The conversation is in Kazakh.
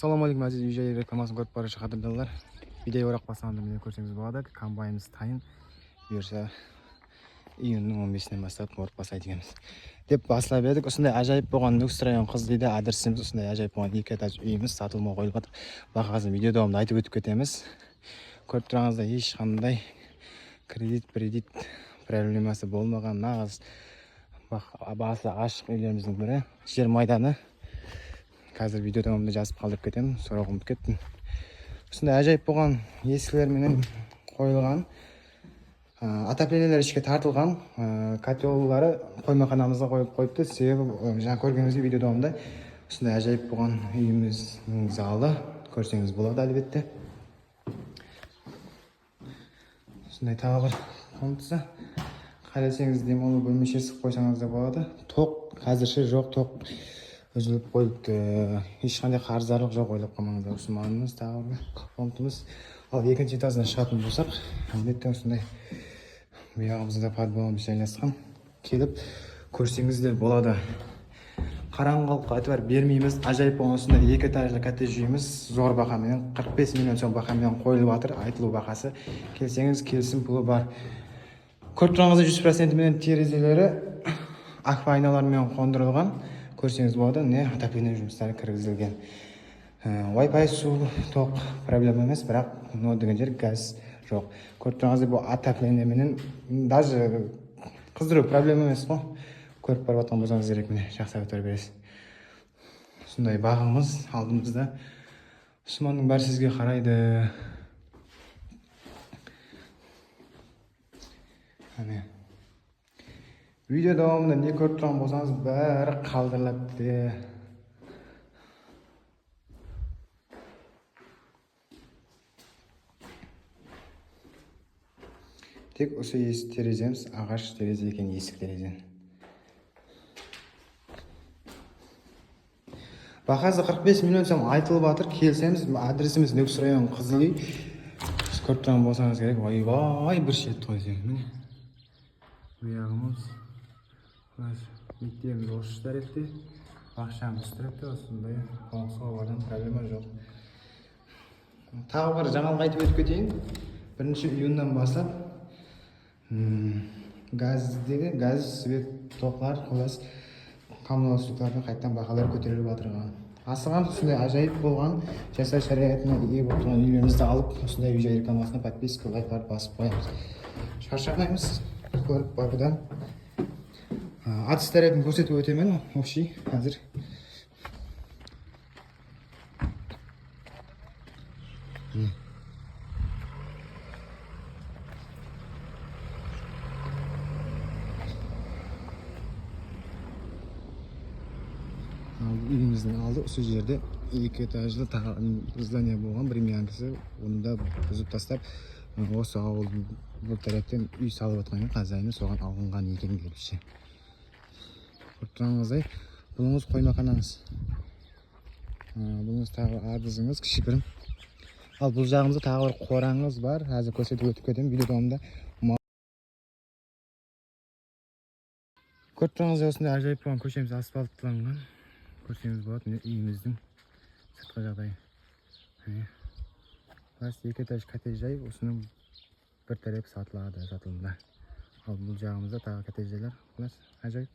Ассалаумағалейкум әзиз үй жай рекламасын көріп баршы қадірлілер. Видео орақ басағанда мені көрсеңіз болады. Комбайнымыз тайын бұйырса июньнің 15-нен бастап орып басайды екенбіз деп басылап едік. Осындай ажайып болған Нүкіс район қыз дейді адресіміз. Осындай ажайып болған 2 этаж үйіміз сатылымға қойылып жатыр. Бағасын видео давамында айтып өтіп кетеміз. Көріп тұрғаныңызда ешқандай кредит проблемасы болмаған нағыз басы ашық үйлеріміздің бірі. Жер майданы. Қазір видео давамында жазып қалдырып кетемін. Сұрауға ұмытып кеттім. Осындай ажайып болған ескілерменен қойылған отоплениелер ішке тартылған котеллары қоймақанамызға қойып қойыпты. Себебі жаңа көргеніңіздей видео давамында осындай ажайып болған үйіміздің залы көрсеңіз болады әлбетте. Осындай тағы бір комнатасы. Қаласаңыз демалу бөлмешесі қойсаңыз да болады. Тоқ қазірше жоқ, тоқ үзіліп қойыпты. Ешқандай қарыздарлық жоқ, ойлап қалмаңыздар. Усманымыз тағы бір комнатамыз. Ал екінші этаждан шығатын болсақ, әлбетте осындай бұяғымызда подвалымыз жайласқан. Келіп көрсеңіз де болады. Қараңғылыққа айтып бермейміз. Ажайып болған осындай 2 этажды коттедж үйіміз зор бағамен 45 миллион сом бағамен қойылып жатыр. Айтылу бағасы. Келсеңіз келісім пұлы бар. Көріп тұрғаныңызда 100% менен терезелері аква айналармен қондырылған. Көрсеңіз болады, не отопление жұмыстары кіргізілген. Wi-Fi, су, тоқ проблема емес, бірақ но деген жер газ жоқ. Көріп тұрғаныңызда бұл отопление менен даже қыздыру проблема емес қой. Көріп барып жатқан болсаңыз керек, міне жақсы айтып бересіз. Сондай бағымыз алдымызда. Усманның бәрі сізге қарайды. Видео давамында не көріп тұрған болсаңыз бәрі қалдырылыпты. Тек осы есік тереземіз ағаш терезе екен, есік терезе. Бағасы 45 миллион сом айтылып жатыр. Келсеңіз, адресіміз Нүкіс район Қызыл үй. Көріп тұрған болсаңыз керек. Ойбай, бір шет қойсаң. Міне. Бұяғымыз. Мектебіміз осы тәрепте. Бақшамыз тәрепте. Осындай қоңсуға бардан проблема жоқ. Тағы бір жаңалық айтып өтіп кетейін. 1 июньнан бастап газ, свет, тоқлар, қолас коммуналдық услугтардың қайттан бағалары көтеріліп жатырған. Асыған осындай ажайып болған жасай шариғатына ие болып тұрған үйлерімізді алып, осындай үй жай рекламасына подписка, лайклар басып қоямыз. Шаршамаймыз. Көріп барудан. Атыс тарапын көрсетіп өтемін. Общий қазір. Үйіміздің алды осы жерде 2 этажды здание болған премьянкасы. Оны да бұзып тастап, осы ауылдың бұл тараптан үй салып отқан қазайны соған алынған екен келіпше. Көріп тұрғаныңыздай, бұлыңыз қоймақанаңыз. Бұлыңыз тағы адызыңыз кішігірім. Ал бұл жағымызда тағы бір қораңыз бар. Қазір көрсетіп өтіп кетемін видео давамында. Көріп тұрғаныңыздай осындай ажайып болған көшеміз асфальтталынған. Көрсеңіз болады, міне үйіміздің сыртқы жағдайы. Бас 2 этаж коттедж жай, осының бір тарап сатылады сатылымда. Ал бұл жағымызда тағы коттедж жайлар. Ажайып.